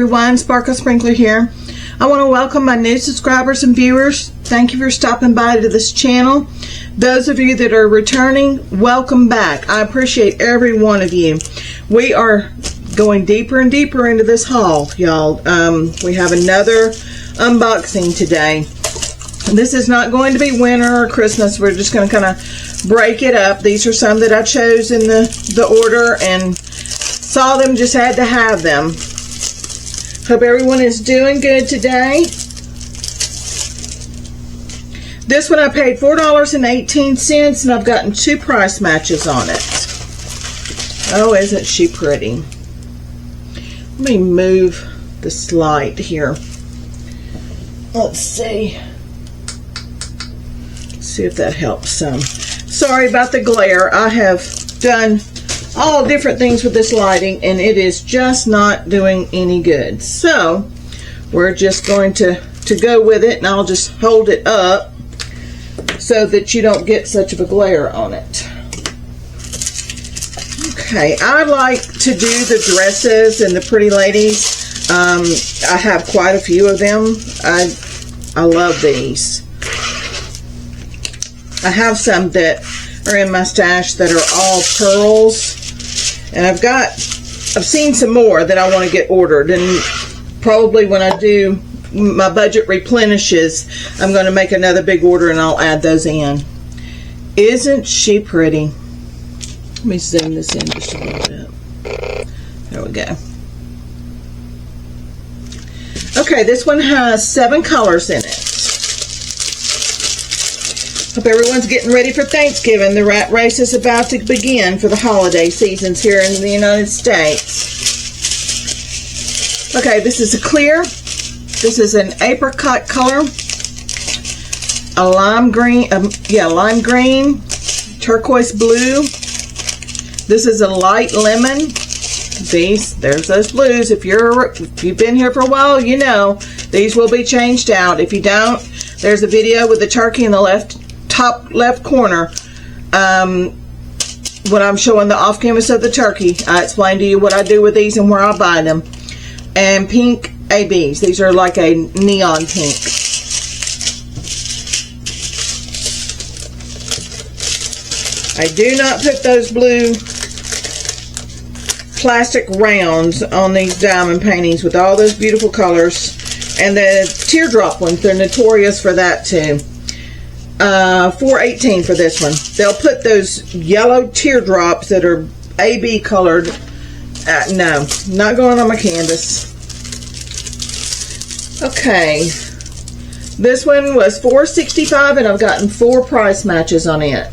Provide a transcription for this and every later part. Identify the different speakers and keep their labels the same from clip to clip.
Speaker 1: everyone, Sparkle Sprinkler here. I want to welcome my new subscribers and viewers. Thank you for stopping by to this channel. Those of you that are returning, welcome back. I appreciate every one of you. We are going deeper and deeper into this haul, y'all. We have another unboxing today. This is not going to be winter or Christmas. We're just going to kind of break it up. These are some that I chose in the order and saw them, just had to have them. Hope everyone is doing good today. This one I paid $4.18 and I've gotten 2 price matches on it. Oh, isn't she pretty? Let me move this light here. Let's see. See if that helps some. Sorry about the glare. I have done all different things with this lighting and it is just not doing any good. So we're just going to go with it, and I'll just hold it up so that you don't get such of a glare on it. Okay, I like to do the dresses and the pretty ladies. I have quite a few of them. I love these. I have some that are in my stash that are all pearls, and I've seen some more that I want to get ordered, and probably when I do my budget replenishes, I'm going to make another big order and I'll add those in. Isn't she pretty? Let me zoom this in just a little bit. There we go. Okay, this one has 7 colors in it. Hope everyone's getting ready for Thanksgiving. The rat race is about to begin for the holiday seasons here in the United States. Okay, this is a clear. This is an apricot color. A lime green, lime green, turquoise blue. This is a light lemon. There's those blues. If you've been here for a while, you know these will be changed out. If you don't, there's a video with the turkey in the top left corner. When I'm showing the off canvas of the turkey, I explain to you what I do with these and where I buy them. And pink ABs. These are like a neon pink. I do not put those blue plastic rounds on these diamond paintings with all those beautiful colors. And the teardrop ones, they're notorious for that too. $4.18 for this one. They'll put those yellow teardrops that are AB colored. No, not going on my canvas. Okay, this one was $4.65 and I've gotten 4 price matches on it.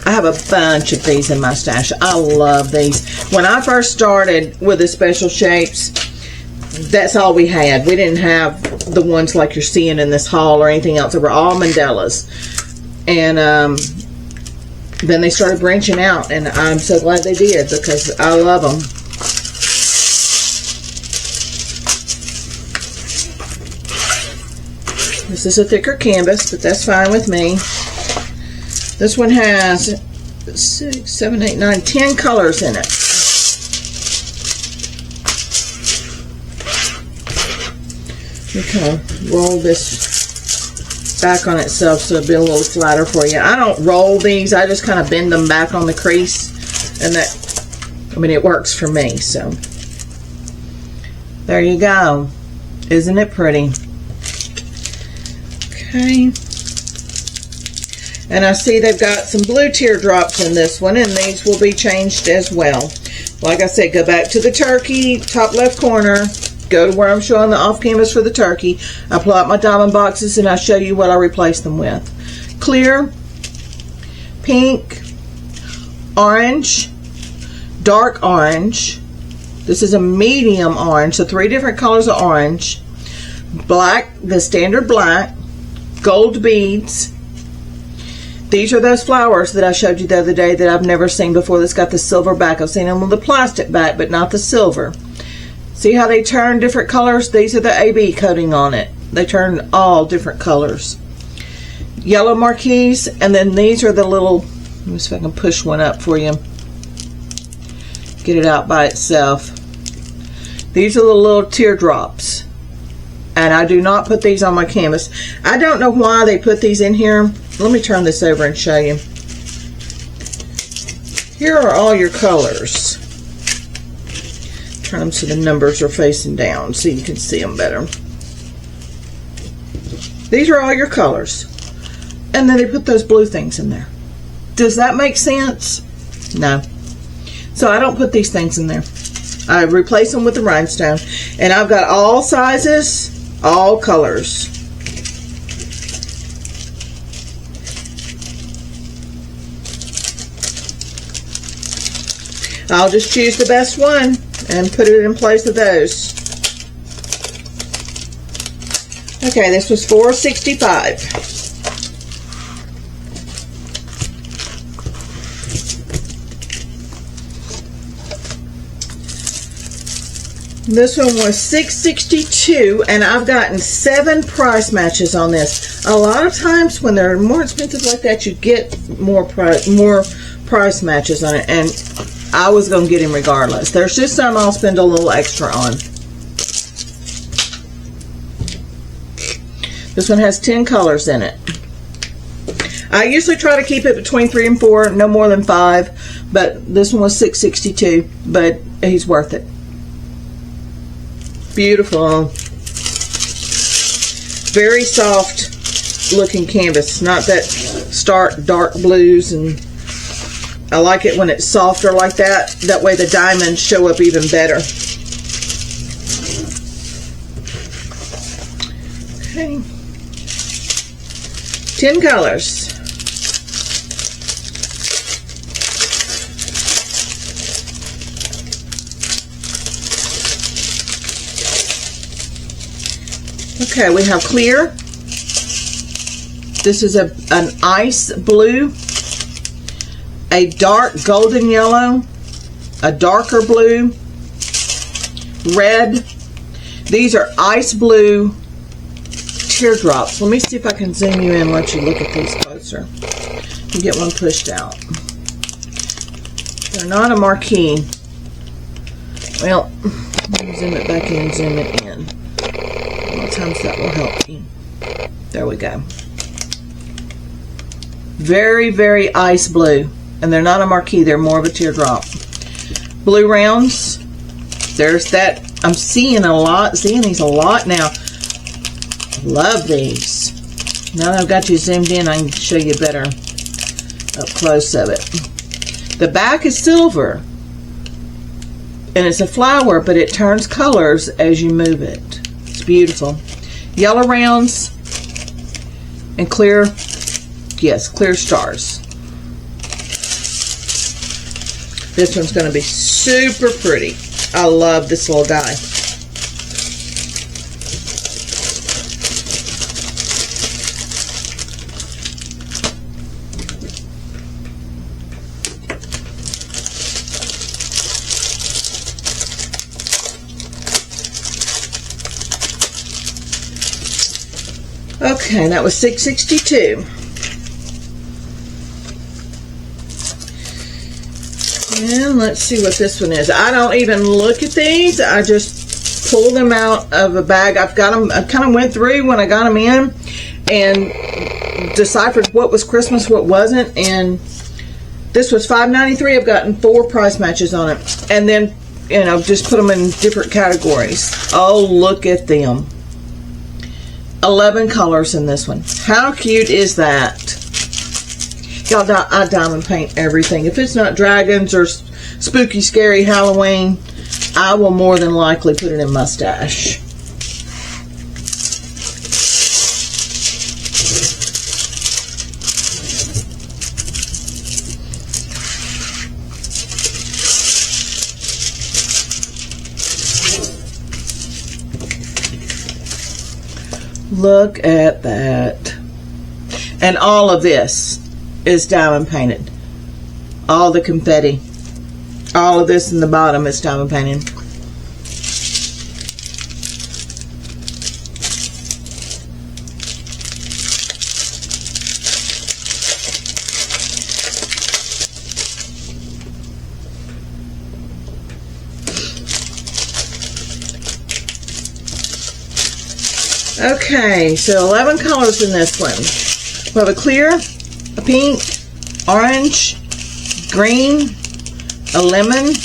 Speaker 1: I have a bunch of these in my stash. I love these. When I first started with the special shapes, that's all we had. We didn't have the ones like you're seeing in this haul or anything else. They were all Mandalas. And then they started branching out, and I'm so glad they did because I love them. This is a thicker canvas, but that's fine with me. This one has 6, 7, 8, 9, 10 colors in it. We kind of roll this back on itself so it'll be a little flatter for you. I don't roll these, I just kind of bend them back on the crease, and that, I mean, it works for me. So there you go. Isn't it pretty? Okay. And I see they've got some blue teardrops in this one, and these will be changed as well. Like I said, go back to the turkey, top left corner, go to where I'm showing the off canvas for the turkey. I pull out my diamond boxes and I show you what I replace them with. Clear, pink, orange, dark orange. This is a medium orange, so 3 different colors of orange. Black, the standard black, gold beads. These are those flowers that I showed you the other day that I've never seen before. That's got the silver back. I've seen them with the plastic back, but not the silver. See how they turn different colors? These are the AB coating on it. They turn all different colors. Yellow marquise, and then these are the little, let me see if I can push one up for you. get it out by itself. These are the little teardrops, and I do not put these on my canvas. I don't know why they put these in here. Let me turn this over and show you. Here are all your colors. Turn them so the numbers are facing down so you can see them better. These are all your colors, and then they put those blue things in there. Does that make sense? No. So I don't put these things in there. I replace them with the rhinestone, and I've got all sizes, all colors. I'll just choose the best one and put it in place of those. Okay, this was $4.65. This one was $6.62, and I've gotten 7 price matches on this. A lot of times when they're more expensive like that, you get more price matches on it, and I was going to get him regardless. There's just some I'll spend a little extra on. This one has 10 colors in it. I usually try to keep it between 3 and 4, no more than 5, but this one was $6.62, but he's worth it. Beautiful. Very soft looking canvas, not that stark dark blues, and I like it when it's softer like that. That way the diamonds show up even better. Okay. 10 colors. Okay, we have clear. This is an ice blue, a dark golden yellow, a darker blue, red. These are ice blue teardrops. Let me see if I can zoom you in and let you look at these closer. You get one pushed out. They're not a marquee. Well, let me zoom it back in and zoom it in. Sometimes that will help you. There we go. Very, very ice blue. And they're not a marquee, they're more of a teardrop. Blue rounds. There's that. I'm seeing these a lot now. Love these. Now that I've got you zoomed in, I can show you better up close of it. The back is silver. And it's a flower, but it turns colors as you move it. It's beautiful. Yellow rounds and clear, yes, clear stars. This one's going to be super pretty. I love this little guy. Okay, that was $6.62. And let's see what this one is. I don't even look at these. I just pull them out of a bag. I've got them. I kind of went through when I got them in and deciphered what was Christmas, what wasn't. And this was $5.93. I've gotten 4 price matches on it. And then, you know, just put them in different categories. Oh, look at them. 11 colors in this one. How cute is that? Y'all, I diamond paint everything. If it's not dragons or spooky, scary Halloween, I will more than likely put it in mustache. Look at that. And all of this is diamond painted. All the confetti. All of this in the bottom is diamond painted. Okay, so 11 colors in this one. We have a clear, a pink, orange, green, a lemon.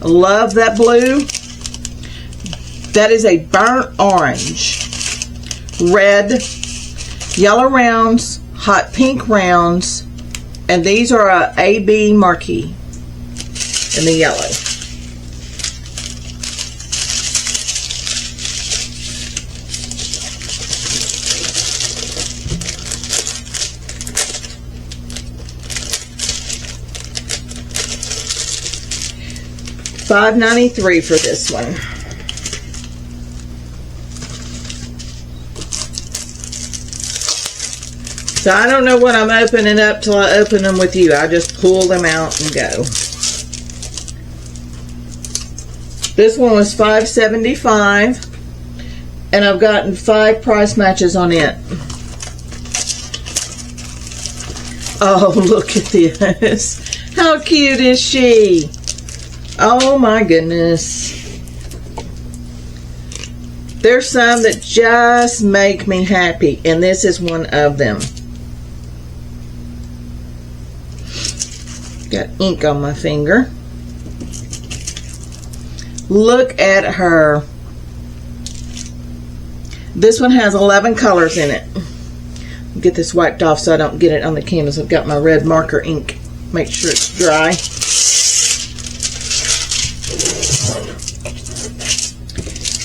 Speaker 1: I love that blue. That is a burnt orange. Red, yellow rounds, hot pink rounds, and these are a AB marquee in the yellow. $5.93 for this one. So I don't know what I'm opening up till I open them with you. I just pull them out and go. This one was $5.75, and I've gotten 5 price matches on it. Oh, look at this. How cute is she? Oh my goodness. There's some that just make me happy, and this is one of them. Got ink on my finger. Look at her. This one has 11 colors in it. Get this wiped off so I don't get it on the canvas. I've got my red marker ink. Make sure it's dry.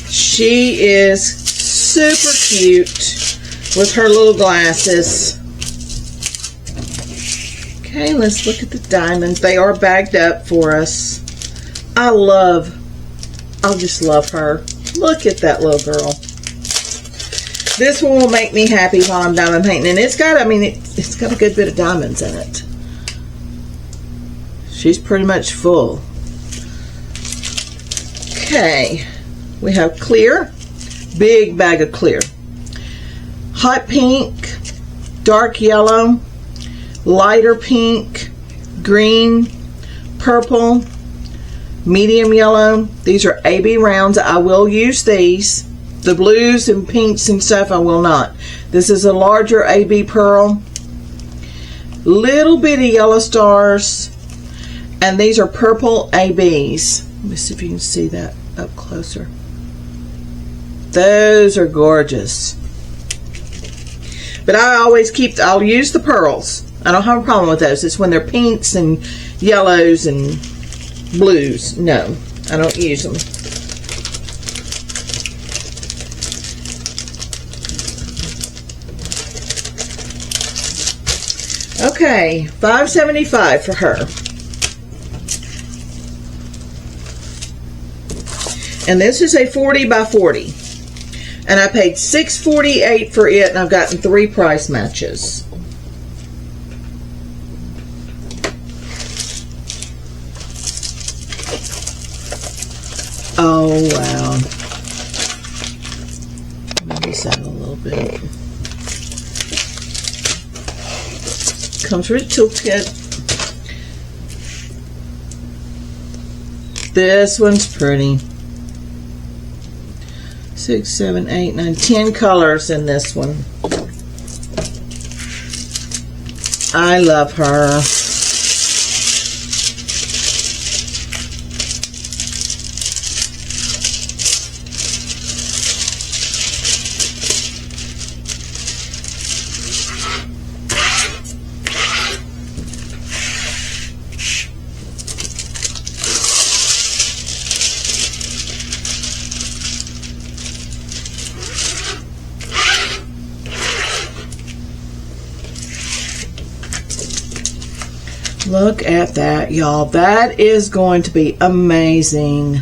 Speaker 1: She is super cute with her little glasses. Okay, let's look at the diamonds. They are bagged up for us. I just love her. Look at that little girl. This one will make me happy while I'm diamond painting. And it's got, it's got a good bit of diamonds in it. She's pretty much full. Okay, we have clear. Big bag of clear. Hot pink, dark yellow, lighter pink, green, purple, medium yellow. These are AB rounds. I will use these. The blues and pinks and stuff I will not. This is a larger AB pearl. Little bitty yellow stars. And these are purple ABs. Let me see if you can see that up closer. Those are gorgeous. But I'll use the pearls. I don't have a problem with those. It's when they're pinks and yellows and blues. No, I don't use them. Okay, $5.75 for her. And this is a 40 by 40. And I paid $6.48 for it, and I've gotten 3 price matches. Oh, wow. Maybe that a little bit. Comes with a toolkit. This one's pretty. 6, 7, 8, 9, 10 colors in this one. I love her. Look at that, y'all. That is going to be amazing.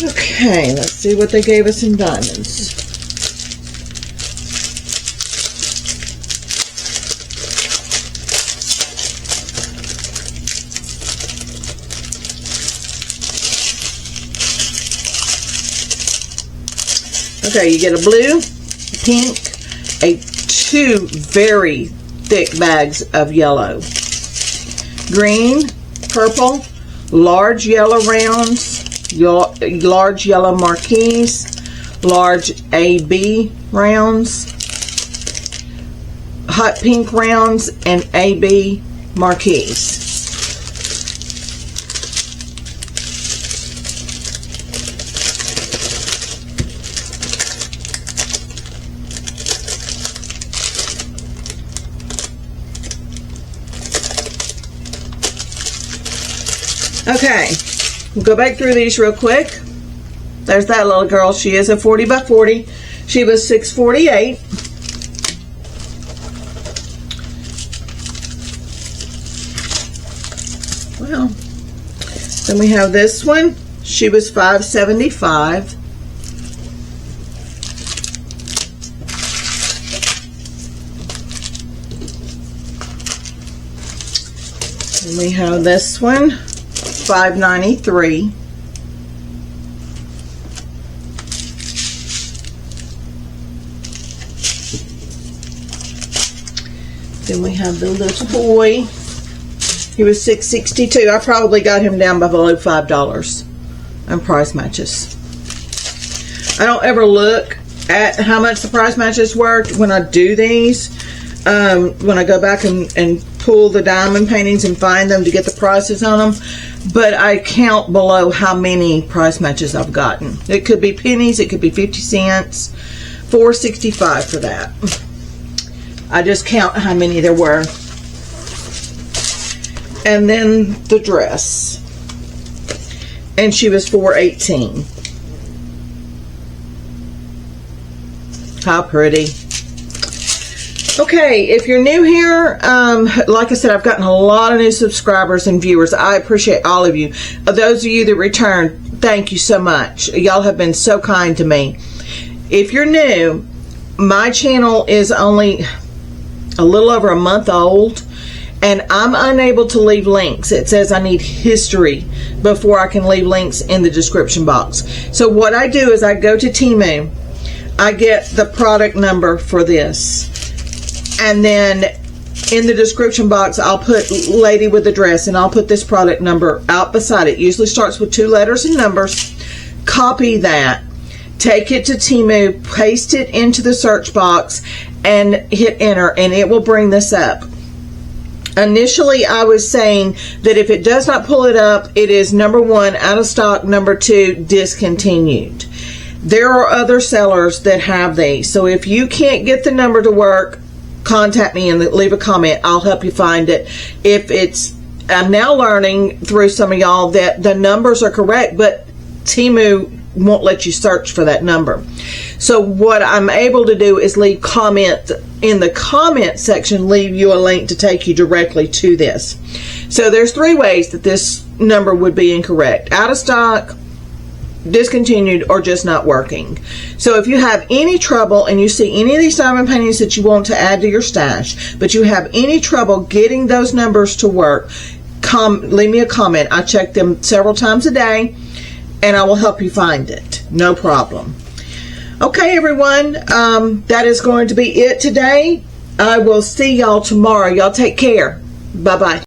Speaker 1: Okay, let's see what they gave us in diamonds. Okay, you get a blue, pink, 2 very thick bags of yellow, green, purple, large yellow rounds, large yellow marquees, large AB rounds, hot pink rounds, and AB marquees. Okay, we'll go back through these real quick. There's that little girl. She is a 40 by 40. She was $6.48. Well, then we have this one. She was $5.75. And we have this one, $5.93. Then we have the little boy. He was $6.62. I probably got him down by below $5 on price matches. I don't ever look at how much the price matches were when I do these. When I go back and pull the diamond paintings and find them to get the prices on them, but I count below how many price matches I've gotten. It could be pennies, it could be 50 cents, $4.65 for that. I just count how many there were. And then the dress, and she was $4.18. How pretty. Okay, if you're new here, like I said, I've gotten a lot of new subscribers and viewers. I appreciate all of you. Those of you that returned, thank you so much. Y'all have been so kind to me. If you're new, my channel is only a little over a month old, and I'm unable to leave links. It says I need history before I can leave links in the description box. So what I do is I go to Temu, I get the product number for this, and then in the description box I'll put lady with the dress, and I'll put this product number out beside it. Usually starts with 2 letters and numbers. Copy that, take it to Temu, paste it into the search box, and hit enter, and it will bring this up. Initially I was saying that if it does not pull it up, it is number 1, out of stock, number 2, discontinued. There are other sellers that have these, so if you can't get the number to work, contact me and leave a comment. I'll help you find it. If it's, I'm now learning through some of y'all that the numbers are correct, but Temu won't let you search for that number. So what I'm able to do is leave comment in the comment section, leave you a link to take you directly to this. So there's 3 ways that this number would be incorrect: out of stock, discontinued, or just not working. So if you have any trouble and you see any of these diamond paintings that you want to add to your stash, but you have any trouble getting those numbers to work, leave me a comment. I check them several times a day, and I will help you find it. No problem. Okay, everyone, that is going to be it today. I will see y'all tomorrow. Y'all take care. Bye-bye.